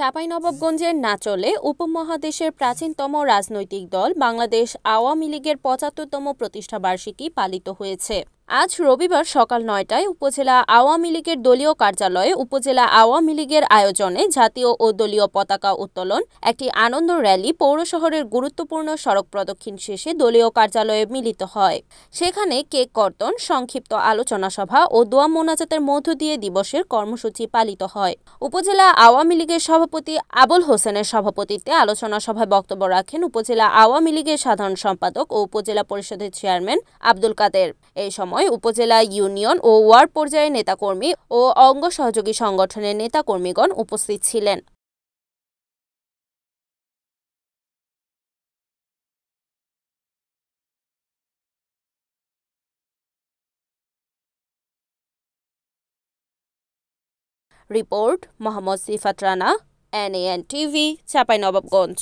চাঁপাইনবাবগঞ্জের নাচলে উপমহাদেশের প্রাচীনতম রাজনৈতিক দল বাংলাদেশ আওয়ামী লীগের ৭৫তম প্রতিষ্ঠাবার্ষিকী পালিত হয়েছে। আজ রবিবার সকাল ৯টায় উপজেলা আওয়ামী লীগের দলীয় কার্যালয়ে উপজেলা আওয়ামী লীগের আয়োজনে জাতীয় ও দলীয় পতাকা উত্তোলন, একটি আনন্দ র্যালি পৌর শহরের গুরুত্বপূর্ণ সড়ক প্রদক্ষিণ শেষে দলীয় কার্যালয়ে মিলিত হয়। সেখানে কেক কর্তন, সংক্ষিপ্ত আলোচনা সভা ও দোয়া মোনাজাতের মধ্য দিয়ে দিবসের কর্মসূচি পালিত হয়। উপজেলা আওয়ামী লীগের সভাপতি আবুল হোসেনের সভাপতিত্বে আলোচনা সভায় বক্তব্য রাখেন উপজেলা আওয়ামী লীগের সাধারণ সম্পাদক ও উপজেলা পরিষদের চেয়ারম্যান আব্দুল কাদের। এই সময় উপজেলা, ইউনিয়ন ও ওয়ার্ড পর্যায়ের নেতাকর্মী ও অঙ্গ সহযোগী সংগঠনের নেতাকর্মীগণ উপস্থিত ছিলেন। রিপোর্ট মোহাম্মদ সিফাত রানা, NAN TV, চাঁপাইনবাবগঞ্জ।